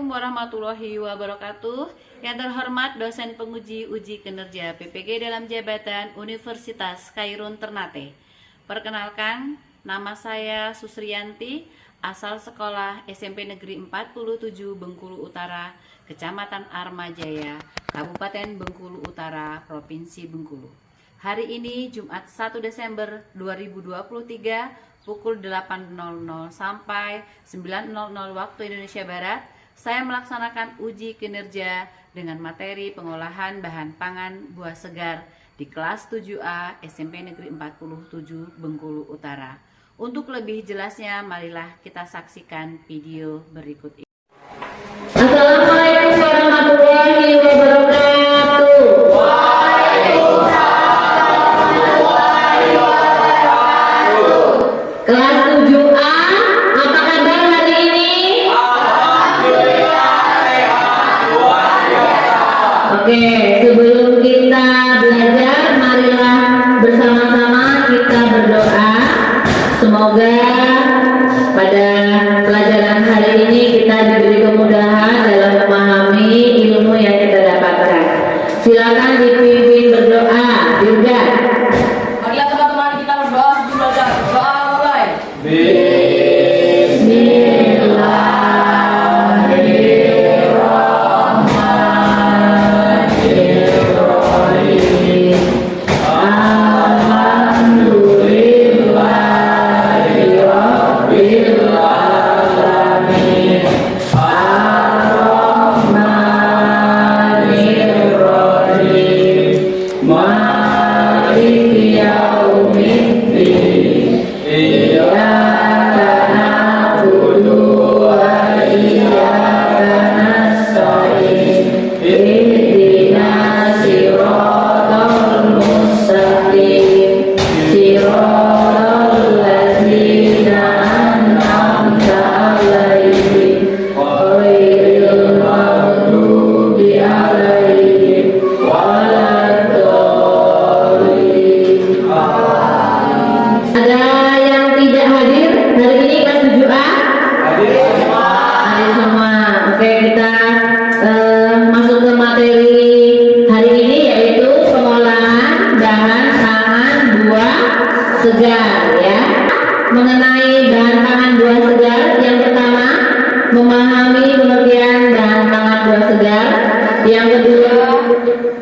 Assalamualaikum warahmatullahi wabarakatuh. Yang terhormat dosen penguji uji kinerja PPG dalam jabatan Universitas Khairun Ternate. Perkenalkan, nama saya Susriyanti, asal sekolah SMP Negeri 47 Bengkulu Utara, Kecamatan Armajaya, Kabupaten Bengkulu Utara, Provinsi Bengkulu. Hari ini Jumat 1 Desember 2023 pukul 8.00 sampai 9.00 waktu Indonesia Barat, saya melaksanakan uji kinerja dengan materi pengolahan bahan pangan buah segar di kelas 7A SMP Negeri 47 Bengkulu Utara. Untuk lebih jelasnya, marilah kita saksikan video berikut ini. Assalamualaikum warahmatullahi wabarakatuh. Kelas 7A, apa kabar hari ini? Alhamdulillah sehat, luar biasa. Oke, sebelum kita belajar, marilah bersama-sama kita berdoa. Semoga pada pelajaran hari ini kita diberi kemudahan dalam memahami ilmu yang kita dapatkan. Silakan dipimpin berdoa, juga. Marilah teman-teman kita berdoa sebelum belajar. Doa mulai. Segar, ya. Mengenai bahan pangan buah segar, yang pertama memahami pengertian bahan pangan buah segar. Yang kedua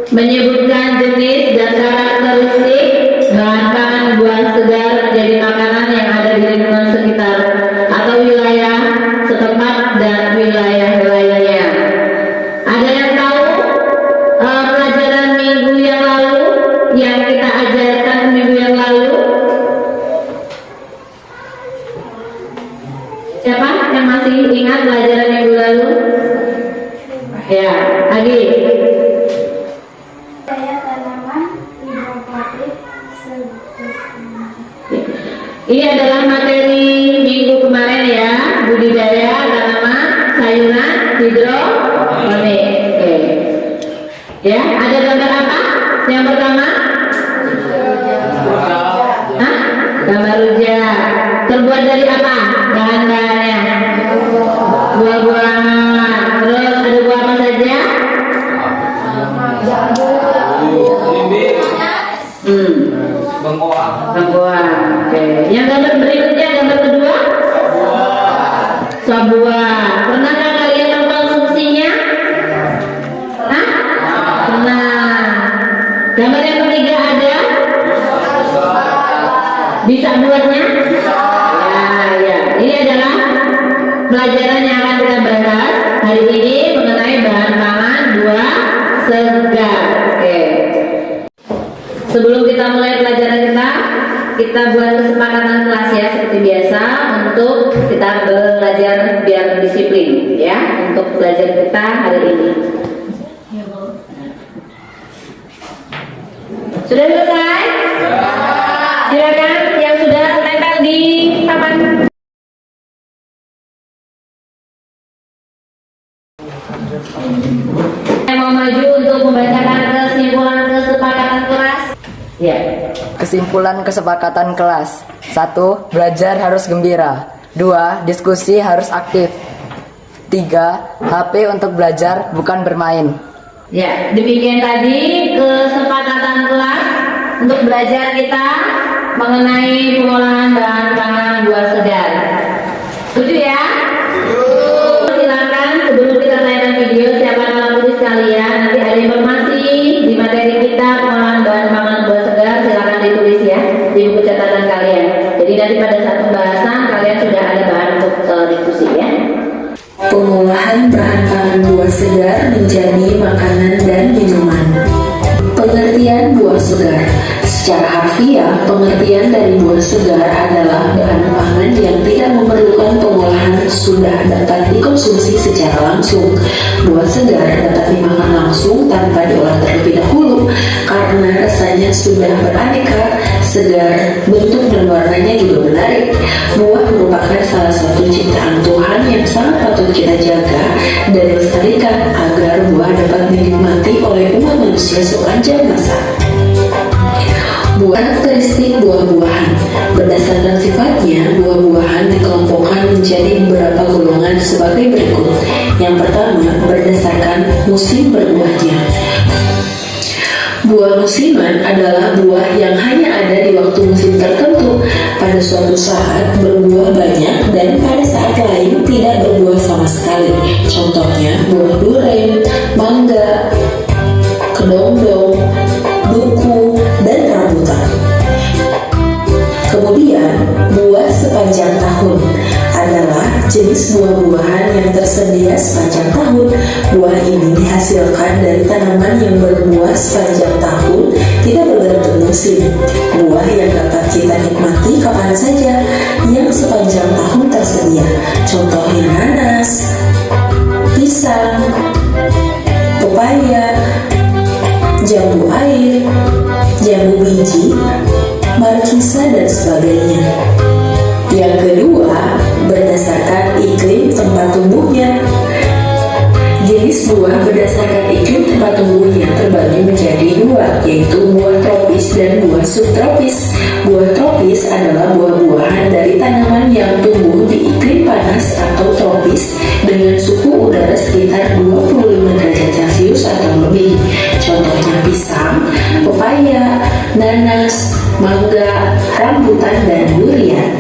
menyebutkan jenis dan karakteristik bahan pangan buah segar menjadi makanan yang ada di lingkungan sekitar atau wilayah setempat dan wilayah lainnya. Ada yang tahu pelajaran minggu yang lalu yang kita ajarkan minggu yang lalu? Siapa yang masih ingat pelajaran minggu lalu? Ya, Agi. Saya tanaman hidroponik Ini adalah materi minggu kemarin ya, budidaya tanaman sayuran hidroponik. Oke. Ya, ada gambar apa? Yang pertama? Hah? Gambar rujak. Terbuat dari apa? Bahan-bahannya? Buah-buahan. Terus ada buah apa saja? Buah. Oke. Yang gambar berikutnya, gambar kedua? Sebuah. Pernahkah kalian mengkonsumsinya? Hah? Pernah. Gambar yang ketiga ada? Bisa buatnya? Ya. Ini adalah pelajaran yang akan kita bahas hari ini mengenai bahan pangan buah segar. Oke. Sebelum kita mulai pelajaran kita buat kesepakatan kelas ya seperti biasa untuk kita belajar biar disiplin ya untuk belajar kita hari ini. Sudah selesai? Silakan yang sudah tempel di papan. Yang mau maju untuk membacakan kesimpulan kesepakatan kelas. Ya. Kesimpulan kesepakatan kelas. 1. Belajar harus gembira. 2. Diskusi harus aktif. 3. HP untuk belajar bukan bermain. Ya, demikian tadi kesepakatan kelas untuk belajar kita mengenai pengolahan bahan pangan buah segar. Setuju ya? Silakan sebelum kita tayangkan video, siapa nama tulis kalian. Nanti ada informasi di materi kita pengolahan bahan pangan buah segar, silakan ditulis ya di buku catatan kalian. Jadi nanti pada saat pembahasan kalian sudah ada bahan untuk diskusi ya. Pengolahan bahan pangan buah segar menjadi makanan dan minuman. Pengertian buah segar. Secara harfiah, pengertian dari buah segar adalah bahan pangan yang tidak memerlukan pengolahan sudah dapat dikonsumsi secara langsung. Buah segar dapat dimakan langsung tanpa diolah terlebih dahulu karena rasanya sudah beraneka, segar, bentuk dan warnanya juga menarik. Buah merupakan salah satu ciptaan Tuhan yang sangat patut kita jaga dan lestarikan agar buah dapat dinikmati oleh umat manusia sepanjang masa. Karakteristik buah-buahan. Berdasarkan sifatnya, buah-buahan dikelompokkan menjadi beberapa golongan sebagai berikut. Yang pertama, berdasarkan musim berbuahnya. Buah musiman adalah buah yang hanya ada di waktu musim tertentu. Pada suatu saat berbuah banyak dan pada saat lain tidak berbuah sama sekali. Contohnya buah durian, mangga, kedongdong, duku, dan rambutan. Kemudian, buah sepanjang tahun adalah jenis buah-buahan yang tersedia sepanjang tahun. Buah ini dihasilkan dari tanaman yang berbuah sepanjang tahun, tidak bergantung musim. Buah yang dapat kita nikmati kapan saja, yang sepanjang tahun tersedia. Contohnya nanas, pisang, pepaya, jambu air, jambu biji, markisa, dan sebagainya. Yang kedua, berdasarkan iklim tempat tumbuhnya. Jenis buah berdasarkan iklim tempat tumbuhnya terbagi menjadi dua, yaitu buah tropis dan buah subtropis. Buah tropis adalah buah-buahan dari tanaman yang tumbuh di iklim panas atau tropis dengan suhu udara sekitar 25 derajat Celcius atau lebih. Contohnya pisang, pepaya, nanas, mangga, rambutan, dan durian.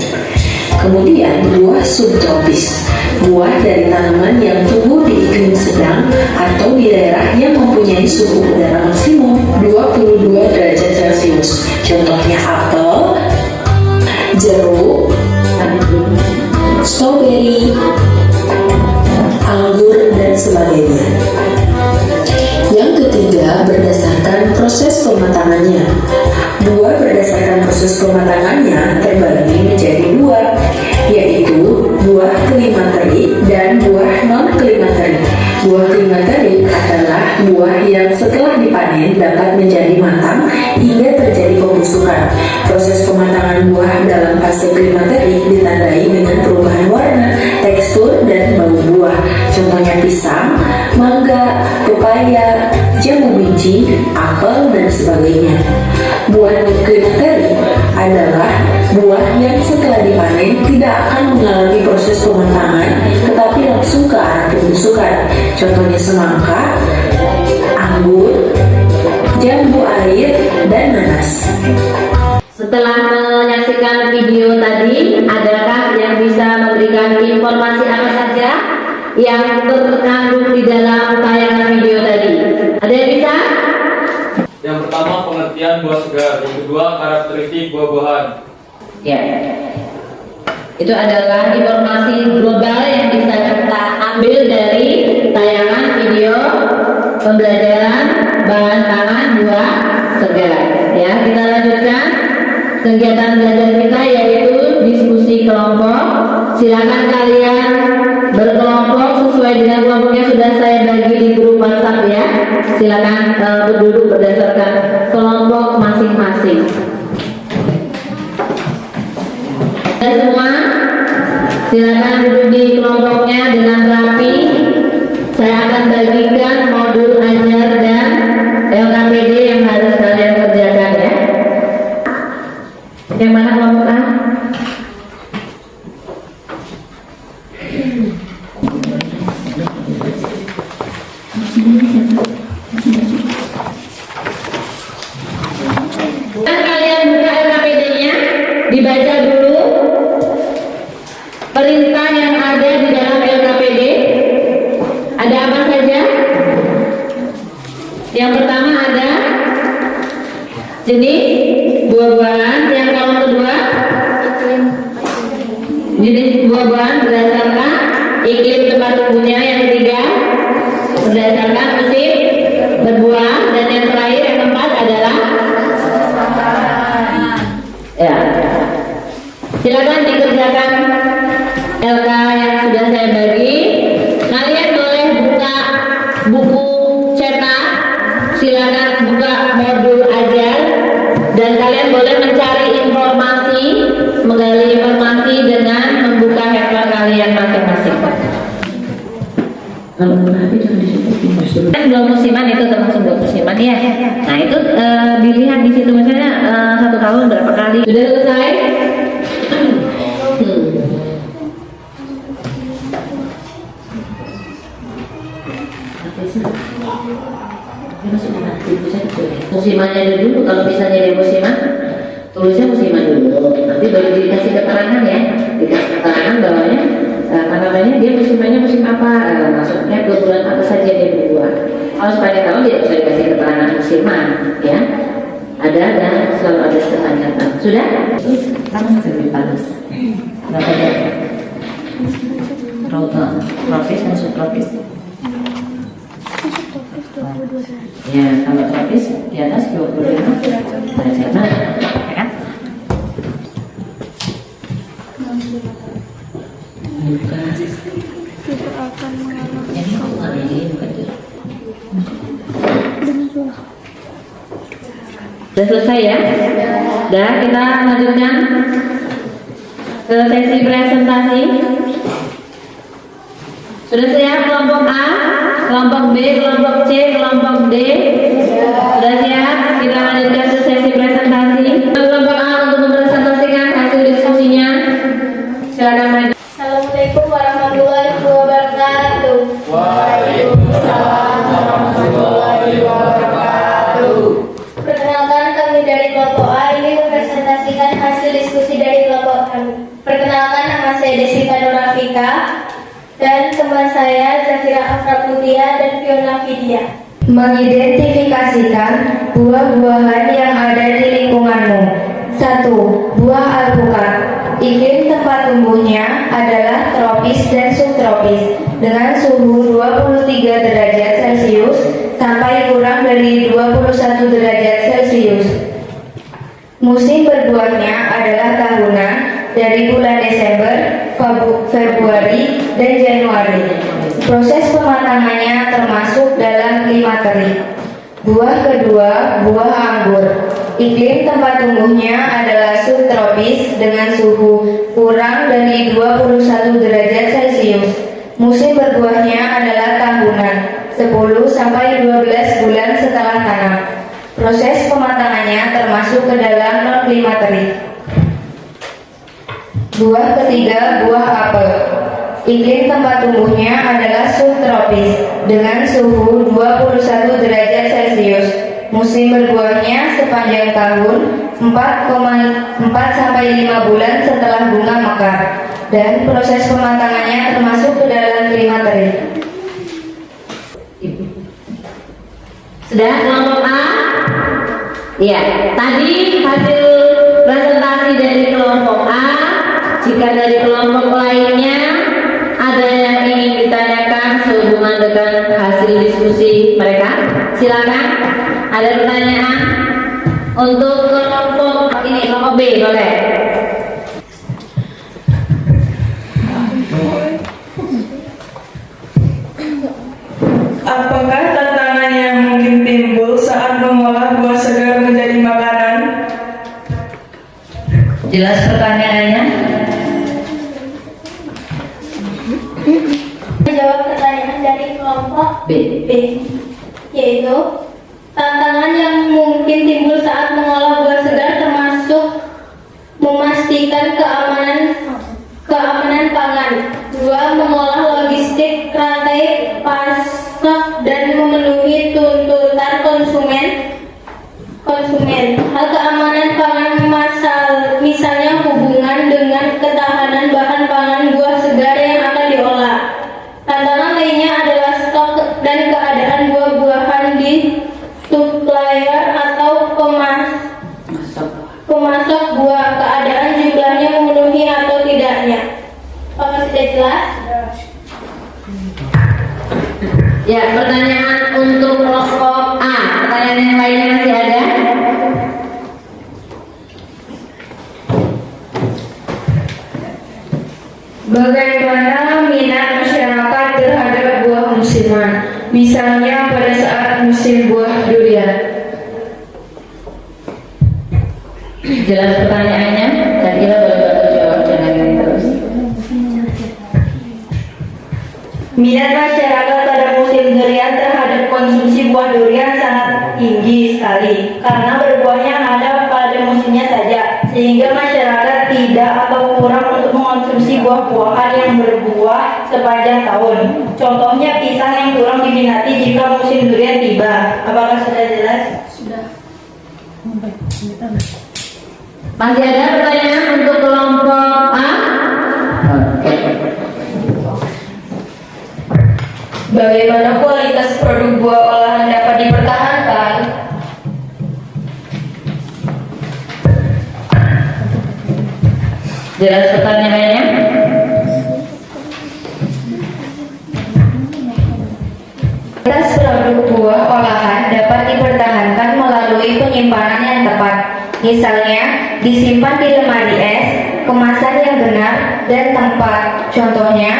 Kemudian buah subtropis, buah dari tanaman yang tumbuh di iklim sedang atau di daerah yang mempunyai suhu udara maksimum 22 derajat Celcius. Contohnya apel, jeruk, stroberi, anggur, dan sebagainya. Yang ketiga, berdasarkan proses pematangannya. Buah berdasarkan proses pematangannya terbagi menjadi dua, yaitu buah klimaterik dan buah non-klimaterik. Buah klimaterik adalah buah yang setelah dipanen dapat menjadi matang hingga terjadi pembusukan. Proses pematangan buah dalam fase klimaterik ditandai dengan perubahan warna, tekstur, dan bau buah. Contohnya pisang, mangga, pepaya, jambu biji, apel, dan sebagainya. Buah non-klimaterik adalah buah yang setelah dipanen tidak akan mengalami proses pematangan tetapi langsung ke arah pembusukan. Contohnya semangka, anggur, jambu air, dan nanas. Setelah menyaksikan video tadi, adakah yang bisa memberikan informasi apa saja yang terkandung di dalam tayangan video tadi? Ada yang bisa? Yang pertama pengertian buah segar, yang kedua karakteristik buah-buahan. Ya, itu adalah informasi global yang bisa kita ambil dari tayangan video pembelajaran bahan pangan buah segar. Ya, kita lanjutkan kegiatan belajar kita yaitu diskusi kelompok. Silakan kalian berkelompok sesuai dengan kelompoknya sudah saya bagi di grup WhatsApp ya. Silakan berduduk berdasarkan kelompok masing-masing. Semua silakan duduk di kelompoknya dengan rapi. Saya akan bagikan modul ajar dan LKPD yang harus kalian kerjakan ya. Yang mana kelompok A? dibaca dulu perintah yang ada di dalam LKPD. Ada apa saja? Yang pertama ada jenis buah-buahan, yang kalau kedua jenis buah-buahan berdasarkan iklim tempat tumbuhnya, yang ketiga berdasarkan musim berbuah, dan yang terakhir yang keempat adalah ya. Silakan dikerjakan LK yang sudah saya bagi. Kalian boleh buka buku cetak, silakan buka modul ajar, dan kalian boleh mencari informasi, menggali informasi dengan membuka handphone kalian masing-masing. Kan dua musiman itu termasuk dua musiman ya. Nah itu dilihat di situ misalnya 1 tahun berapa kali. Sudah selesai? Musimannya dulu, kalau misalnya dia musiman, tulisnya musiman dulu. Nanti baru dikasih keterangan ya, dikasih keterangan bahwanya apa namanya dia musimannya musim apa, maksudnya bulan apa saja dia berbuah. Kalau supaya tahu dia bisa dikasih keterangan musiman ya. Ada dan selalu ada sepanjang tahun. Sudah? Langsung lebih panas. Berapa jam? Tropis dan subtropis. Ya, kalau tropis di atas 25 derajat, ya kan? Ini bukan ini, bukan itu. Sudah selesai ya? Sudah, kita lanjutkan ke sesi presentasi. Sudah siap kelompok A, kelompok B, kelompok C, kelompok D? Sudah siap? Kita lanjutkan ke sesi presentasi. Kelompok A untuk mempresentasikan hasil diskusinya. Silakan maju. Assalamualaikum warahmatullahi wabarakatuh. Waalaikumsalam warahmatullahi wabarakatuh. Perkenalkan, kami dari kelompok A ini mempresentasikan hasil diskusi dari kelompok kami. Perkenalkan, nama saya Desita Nurafika dan teman saya Zafira Afraputia dan Fiona Vidya. Mengidentifikasikan buah-buahan yang ada di lingkunganmu. 1. Buah alpukat. Iklim tempat tumbuhnya adalah tropis dan subtropis dengan suhu 23 derajat Celcius sampai kurang dari 21 derajat Celcius. Musim berbuahnya adalah tahunan dari bulan Desember, Februari, dan Januari. Proses pematangannya termasuk dalam klimateri. Buah kedua, buah anggur. Iklim tempat tumbuhnya adalah subtropis dengan suhu kurang dari 21 derajat Celcius. Musim berbuahnya adalah tahunan, 10 sampai 12 bulan setelah tanam. Proses pematangannya termasuk ke dalam non-klimateri. Buah ketiga, buah apel. Iklim tempat tumbuhnya adalah subtropis dengan suhu 21 derajat Celcius. Musim berbuahnya sepanjang tahun 4 sampai 5 bulan setelah bunga mekar, dan proses pematangannya termasuk ke dalam klimateri. Sudah kelompok A? Iya, tadi hasil presentasi dari kelompok A. Jika dari kelompok lainnya ada yang ingin ditanyakan sehubungan dengan hasil diskusi mereka, silakan. Ada pertanyaan untuk kelompok ini, kelompok B, boleh? Apakah tantangan yang mungkin timbul saat mengolah buah segar menjadi makanan? Jelas pertanyaannya? Menjawab pertanyaan dari kelompok B. Yaitu tantangan yang mungkin timbul saat mengolah buah segar termasuk memastikan keamanan pangan. 2. Mengolah logistik rantai pasok dan memenuhi tuntutan konsumen. Hal keamanan pangan misalnya Jelas pertanyaannya? Saya kira boleh Bapak jawab, jangan ini terus. Minat masyarakat pada musim durian terhadap konsumsi buah durian sangat tinggi sekali karena berbuahnya ada pada musimnya saja, sehingga masyarakat tidak atau kurang untuk mengonsumsi buah-buahan yang berbuah sepanjang tahun. Contohnya pisang yang kurang diminati jika musim durian tiba. Apakah sudah jelas? Sudah. Masih ada pertanyaan untuk kelompok A? Oke. Bagaimana kualitas produk buah olahan dapat dipertahankan? Jelas pertanyaannya? Kualitas produk buah olahan dapat dipertahankan melalui penyimpanan yang tepat. Misalnya, disimpan di lemari es, kemasan yang benar, dan tempat. Contohnya,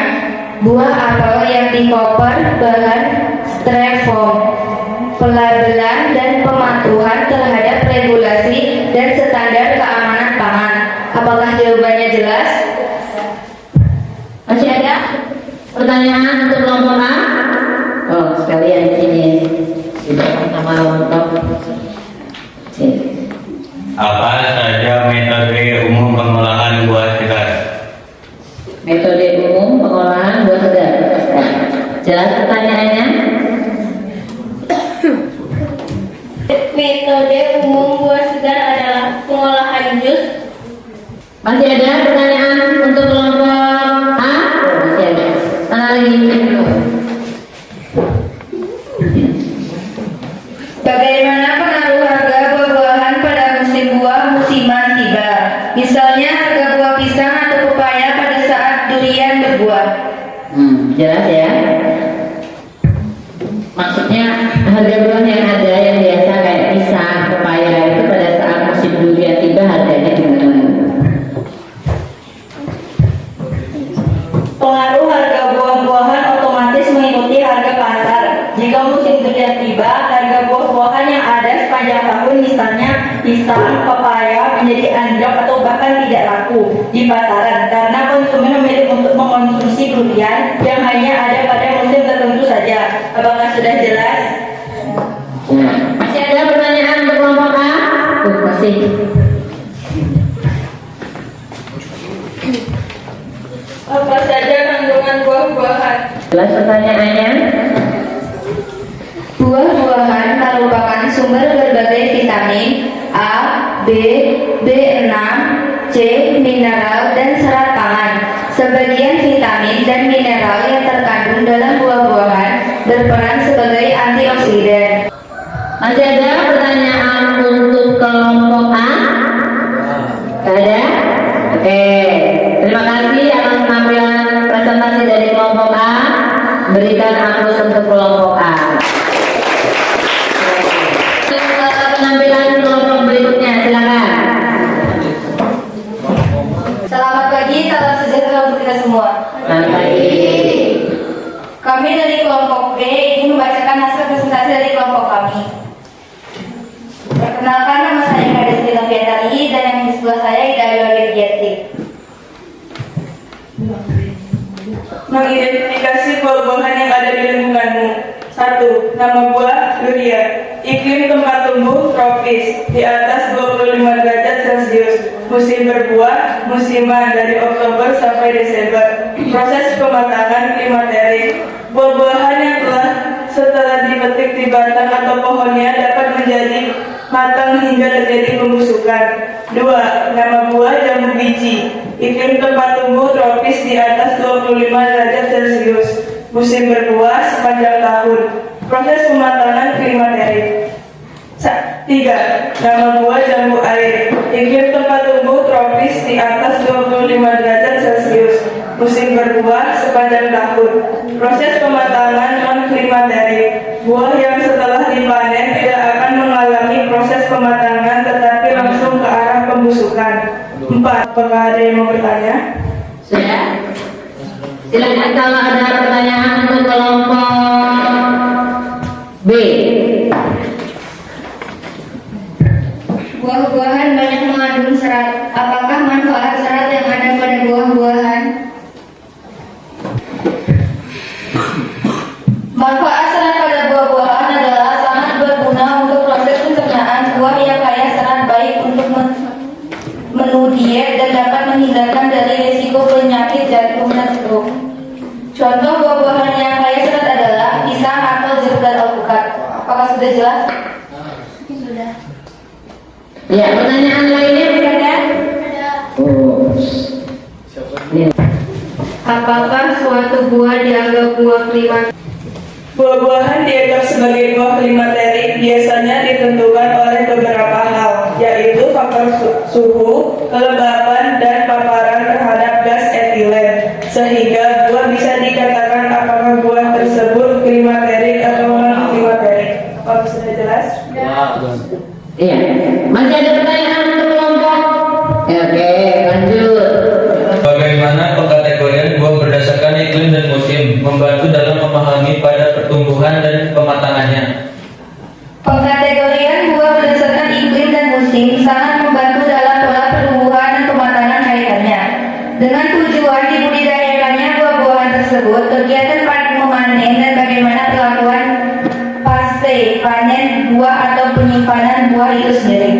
buah apel yang dikoper bahan styrofoam, pelabelan dan pematuhan terhadap regulasi dan standar keamanan pangan. Apakah jawabannya jelas? Masih ada pertanyaan untuk kelompok A? Oh, sekalian di sini sudah sama lengkap. Apa saja metode umum pengolahan buah segar? Metode umum pengolahan buah segar. Jelas pertanyaannya? Metode umum buah segar adalah pengolahan jus. Masih ada pertanyaan untuk kelompok A? Oh, masih ada. Mana lagi? Bagaimana pengaruh harga buah-buahan pada musim buah musiman tiba? Misalnya harga buah pisang atau pepaya pada saat durian berbuah. Jelas ya. Maksudnya harga buah yang ada yang biasa kayak pisang, pepaya itu pada saat musim durian tiba harganya gimana? Pengaruh harga buah-buahan otomatis mengikuti harga pasar. Jika musim durian tiba, harga buah-buahan yang ada sepanjang tahun, misalnya pisang, pepaya, menjadi anjlok atau bahkan tidak laku di pasaran karena konsumen memilih untuk mengonsumsi durian yang hanya ada pada musim tertentu saja. Apakah sudah jelas? Masih ada pertanyaan untuk kelompok A? Masih. Apa saja kandungan buah-buahan? Jelas pertanyaannya? Buah-buahan merupakan sumber berbagai vitamin A, B, B6, C, mineral, dan serat pangan. Sebagian vitamin dan mineral yang terkandung dalam buah-buahan berperan sebagai antioksidan. Masih ada pertanyaan untuk kelompok A? Tidak ada? Oke. Terima kasih atas penampilan presentasi dari kelompok A. Berikan aplaus untuk kelompok A. Penampilan kelompok berikutnya, silakan. Selamat pagi, salam sejahtera untuk kita semua. Selamat pagi. Kami dari kelompok B ingin membacakan hasil presentasi dari kelompok kami. Perkenalkan, nama saya Kades Lila Fiatari dan yang di sebelah saya Ida Ayu Giati. Mengidentifikasi buah-buahan yang ada di lingkunganmu. 1. Nama buah durian. Iklim tempat tumbuh tropis di atas 25 derajat Celcius. Musim berbuah musiman dari Oktober sampai Desember. Proses pematangan klimaterik. Buah-buahan yang setelah dipetik di batang atau pohonnya dapat menjadi matang hingga terjadi pembusukan. 2. Nama buah jambu biji. Iklim tempat tumbuh tropis di atas 25 derajat Celcius. Musim berbuah sepanjang tahun. Proses pematangan klimaterik. 3. Nama buah jambu air. Iklim tempat tumbuh tropis di atas 25 derajat Celcius. Musim berbuah sepanjang tahun. Proses pematangan non-klimaterik. Buah yang setelah dipanen tidak akan mengalami proses pematangan tetapi langsung ke arah pembusukan. 4. Apakah ada yang mau bertanya? Sudah? Silakan kalau ada pertanyaan untuk kelompok B. Buah-buahan banyak mengandung serat sudah jelas? Ya, pertanyaan lainnya ada? Oh. Apakah suatu buah dianggap buah klimaterik? Buah-buahan dianggap sebagai buah klimaterik biasanya ditentukan oleh beberapa hal, yaitu faktor suhu, kelembapan, dan paparan terhadap gas etilen, sehingga buah bisa dikatakan apakah buah tersebut klimaterik atau non-klimaterik. Apakah sudah jelas? Iya. Masih ada pertanyaan untuk kelompok? Ya, oke, lanjut. Bagaimana pengkategorian buah berdasarkan iklim dan musim membantu dalam memahami pada pertumbuhan dan pematangannya? Pengkategorian buah berdasarkan iklim dan musim sangat membantu dalam pola pertumbuhan dan pematangan kaitannya. Dengan tujuan dibudidayakannya buah-buahan tersebut, kegiatan memanen dan bagaimana perlakuan pasca panen buah atau penyimpanan buah itu sendiri.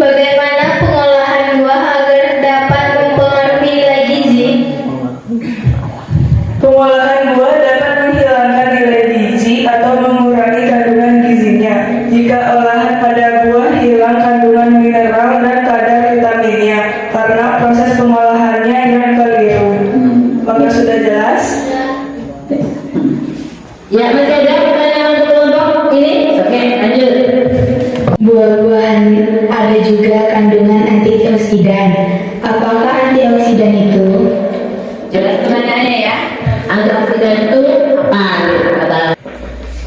Bagaimana pengolahan buah agar dapat mempengaruhi nilai gizi? Pengolahan buah dapat menghilangkan nilai gizi atau mengurangi kandungan gizinya. Jika olahan pada buah hilang kandungan mineral dan kadar vitaminnya karena proses pengolahannya yang keliru. Apakah sudah jelas? Ya, masih ada pertanyaan untuk kelompok ini? Oke, lanjut. Buah-buahan ada juga kandungan antioksidan. Apakah antioksidan itu? Jelas pertanyaannya ya. Antioksidan itu apa? Kata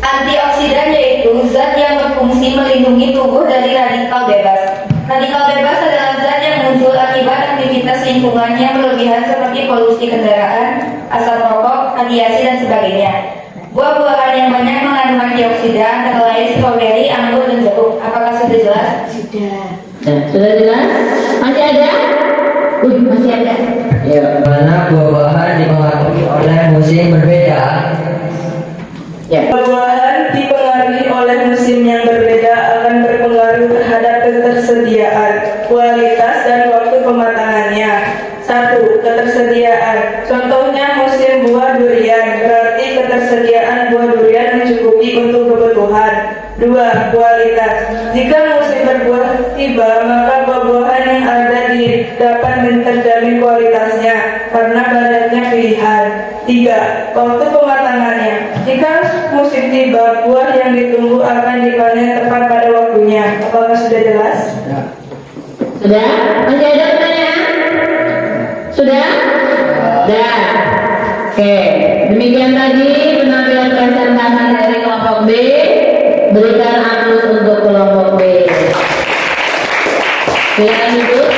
Antioksidan yaitu zat yang berfungsi melindungi tubuh dari radikal bebas. Radikal bebas adalah zat yang muncul akibat aktivitas lingkungan yang berlebihan seperti polusi kendaraan, asap rokok, radiasi, dan sebagainya. Buah-buahan yang banyak mengandung antioksidan antara lain stroberi, anggur, dan jeruk. Apakah sudah jelas? Sudah. sudah jelas? Masih ada? Masih ada. Ya, mana buah-buahan dipengaruhi oleh musim berbeda? Ya. Buah-buahan dipengaruhi oleh musim yang berbeda akan berpengaruh terhadap ketersediaan, kualitas, dan waktu pematangannya. 1. Ketersediaan. Contohnya musim buah durian, berarti ketersediaan buah durian mencukupi untuk kebutuhan. 2. Kualitas. Jika musim berbuah tiba, maka buah-buahan yang ada dapat terjamin kualitasnya karena banyaknya pilihan. 3. Waktu pematangannya. Jika musim tiba, buah yang ditunggu akan dipanen tepat pada waktunya. Apakah sudah jelas? Sudah? Masih ada pertanyaan? Sudah? Sudah. Oke, demikian tadi penampilan presentasi dari kelompok B. Berikan aplaus untuk kelompok B. Silakan duduk.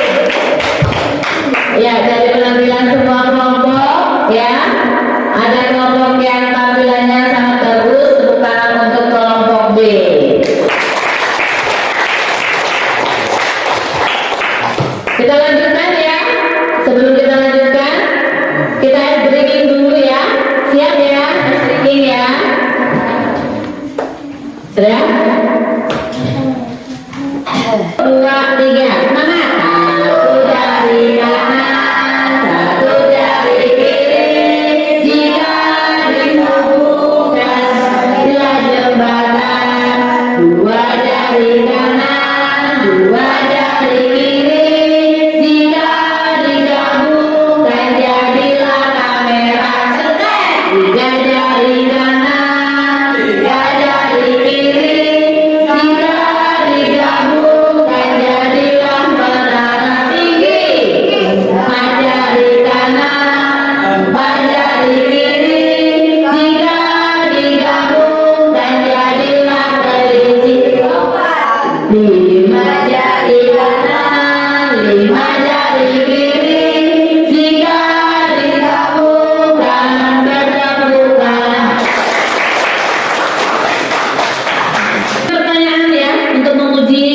Ya, dari penampilan semua kelompok, ya, ada kelompok yang tampilannya sangat bagus. Tepuk tangan untuk kelompok B. Kita lanjutkan ya. Sebelum kita lanjutkan, kita ice breaking dulu ya. Siap ya, ice breaking ya. Sudah? 2, 3, semangat. Satu jari kanan, satu jari kiri. Jika dihubungkan bila jembatan, 2 jari kanan, 2 jari kiri. Jika digabungkan jadilah kamera. 3 jari kanan, 3 jari kiri. Jika digabungkan jadilah menara tinggi. 4 jari kanan, 4 jari kiri. Jika digabungkan jadilah kelinci. 5 jari kanan, 5 jari kiri. Jika digabungkan bertepukan. Pertanyaan ya untuk menguji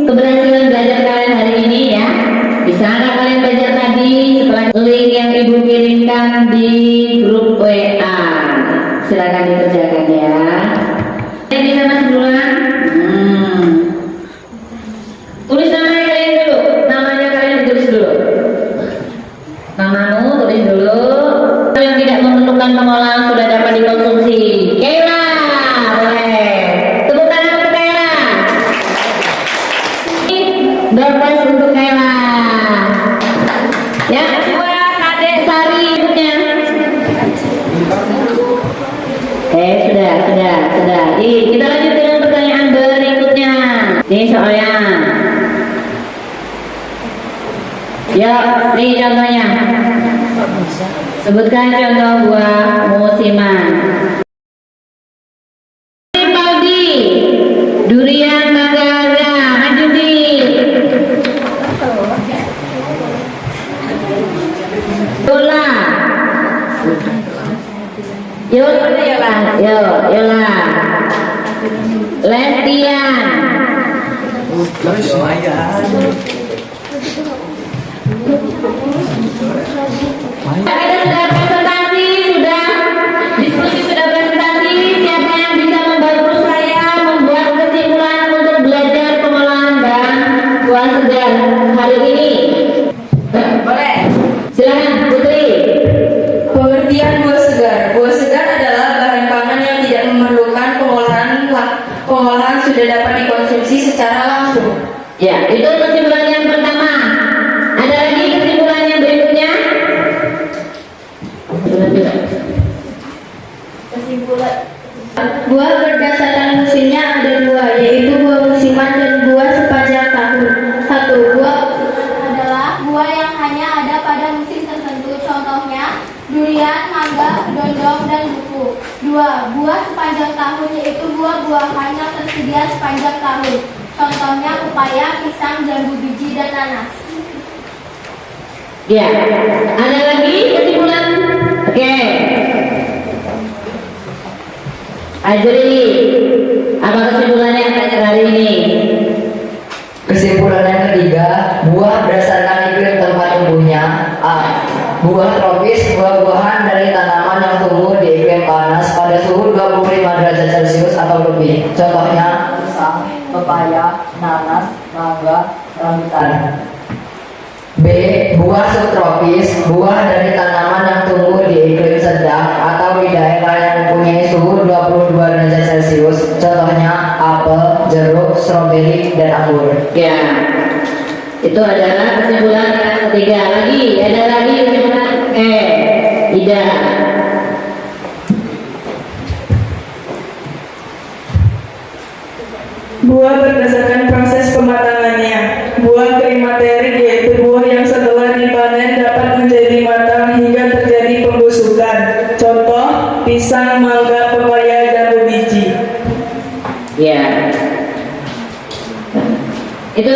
keberhasilan belajar kalian hari ini ya. Bisa nggak kalian belajar tadi setelah link yang ibu kirimkan di grup WA? Silakan dikerjakan ya. Yang bisa mas duluan. Tulis namanya kalian dulu. Namanya kalian tulis dulu. Namamu tulis dulu. Yang tidak memerlukan pertumbuhan pengolahan sudah dapat dikonsumsi. Kayla, boleh. Tepuk tangan untuk Kayla. Door prize untuk Kayla. Ya, Kadek Sari berikutnya. Sudah. Kita lanjut dengan pertanyaan berikutnya. Ini soalnya. Ya, ini contohnya. Sebutkan contoh buah musiman. Paldi, durian, mangga, maju di. Yola. Lestian. Kita sudah presentasi, sudah diskusi, sudah presentasi. Siapa yang bisa membantu saya membuat kesimpulan untuk belajar pengolahan bahan buah segar hari ini? Boleh. Silakan Putri. Pengertian buah segar. Buah segar adalah bahan pangan yang tidak memerlukan pengolahan sudah dapat dikonsumsi secara langsung. Ya, itu kesimpulan yang pertama. Ada lagi kesimpulan yang berikutnya? Kesimpulan buah berdasarkan musimnya ada dua, yaitu buah musiman dan buah sepanjang tahun. 1. Buah adalah buah yang hanya ada pada musim tertentu, contohnya durian, mangga, dondong, dan buku. 2. Buah sepanjang tahun, yaitu buah-buahan yang tersedia sepanjang tahun, contohnya pepaya, pisang, jambu biji, dan nanas. Ya, ada lagi kesimpulan? Oke. Ajri, apa kesimpulannya hari ini? Kesimpulan yang ketiga, buah berdasarkan iklim tempat tumbuhnya. A. Buah tropis, buah-buahan dari tanaman yang tumbuh di iklim panas pada suhu 25 derajat Celcius atau lebih. Contohnya pisang, pepaya, nanas, mangga, rambutan. B. Buah subtropis, buah dari tanaman yang tumbuh di iklim sedang atau di daerah yang mempunyai suhu 22 derajat Celcius. Contohnya apel, jeruk, stroberi, dan anggur. Ya, itu adalah kesimpulan yang ketiga. Ada lagi kesimpulan Ida. Buah berdasarkan proses pematangannya. Buah klimaterik yaitu buah yang setelah dipanen dapat menjadi matang hingga terjadi pembusukan. Contoh, pisang, mangga, pepaya, jambu biji. Ya, itu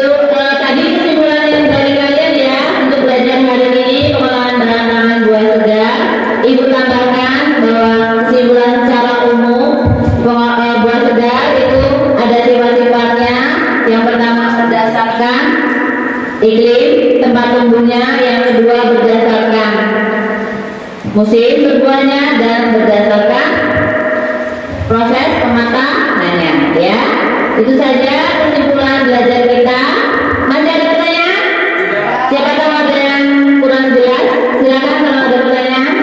tadi kesimpulan yang dari kalian ya untuk belajar hari ini pengolahan bahan pangan buah segar. Ibu tambahkan bahwa kesimpulan secara umum buah segar itu ada sifat-sifatnya. Yang pertama berdasarkan iklim tempat tumbuhnya, yang kedua berdasarkan musim berbuahnya, dan berdasarkan proses pematangannya. Ya, itu saja kesimpulan belajar kita. Masih ada pertanyaan? Siapa tahu ada yang kurang jelas? Silakan kalau ada pertanyaan.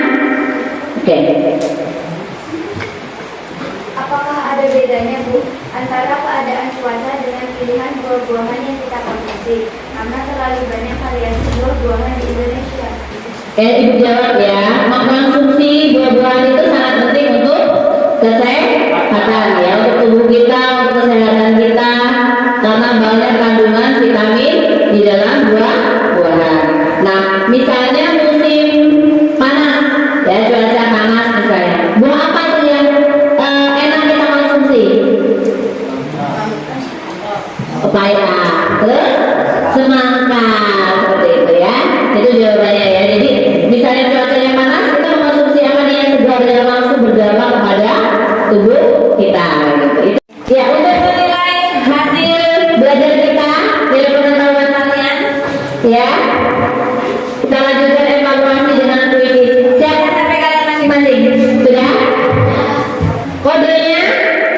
Oke. Apakah ada bedanya, Bu, antara keadaan cuaca dengan pilihan buah-buahan yang kita konsumsi? Karena terlalu banyak variasi buah-buahan di Indonesia. Ibu jawab ya. Mengkonsumsi buah-buahan itu sangat penting untuk kesehatan ya, untuk tubuh kita, untuk kesehatan kita, karena banyak kandungan vitamin di dalam buah-buahan. Nah, misalnya musim panas ya, cuaca panas misalnya, buah apa tuh yang enak kita konsumsi? Pepaya, terus semangka, seperti itu ya. Itu jawabannya ya. Jadi misalnya cuacanya panas, kita mengkonsumsi apa nih yang segar dan langsung berdampak kepada tubuh kita gitu. Ya, untuk menilai hasil belajar kita, nilai pengetahuan kalian ya, kita lanjutkan evaluasi dengan kuis. Siapa sampai kalian masing-masing? Sudah? Kodenya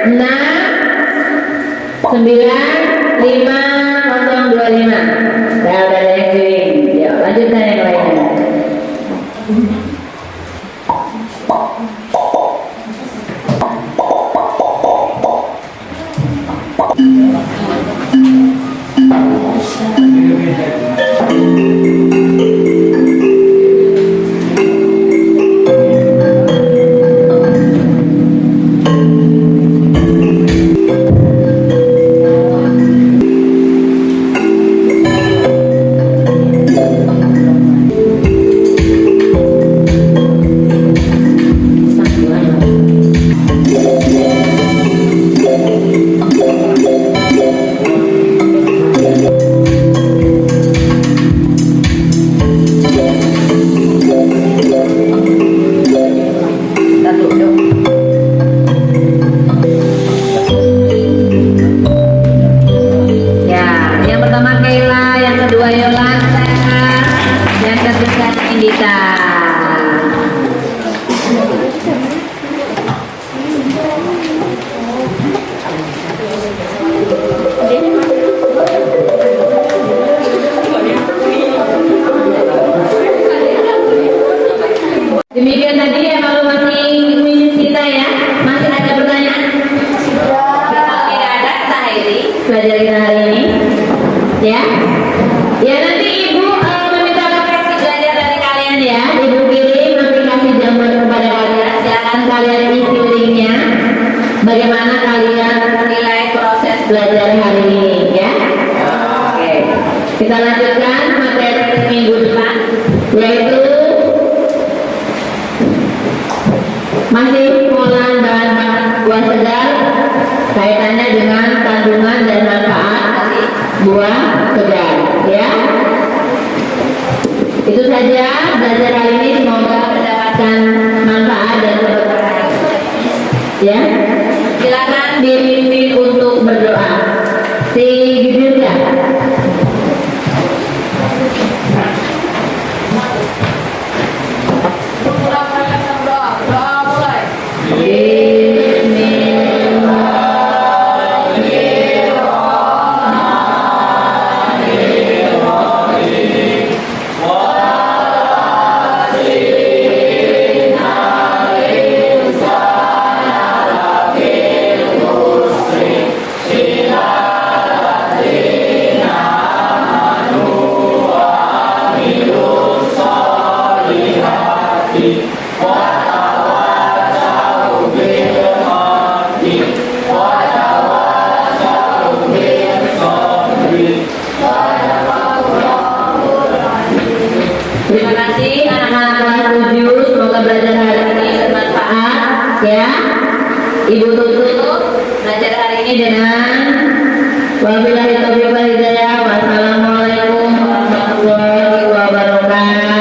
6955025. Saya udah ada yang kirim. Yuk, lanjutkan yang lainnya. Demikian tadi evaluasi kuis kita ya. Masih ada pertanyaan? Tidak ada, kita akhiri pelajaran kita hari ini. Ya, ya nanti ibu meminta referensi belajar dari kalian ya. Ibu kirim aplikasi Jamboard kepada kalian. Silakan kalian isi linknya. Bagaimana kalian menilai proses belajar hari ini ya? Oke, kita lanjutkan materi minggu depan, yaitu masih pengolahan bahan buah segar, kaitannya dengan kandungan dan manfaat buah segar ya. Itu saja belajar hari ini, semoga mendapatkan manfaat dan keberkahan ya. Silakan dipimpin untuk berdoa. Si Gibril ya. Terima kasih anak-anak kelas 7, semoga belajar hari ini bermanfaat ya. Ibu tutup belajar hari ini dengan wabillahi taufiq wal hidayah. Wassalamualaikum warahmatullahi wabarakatuh.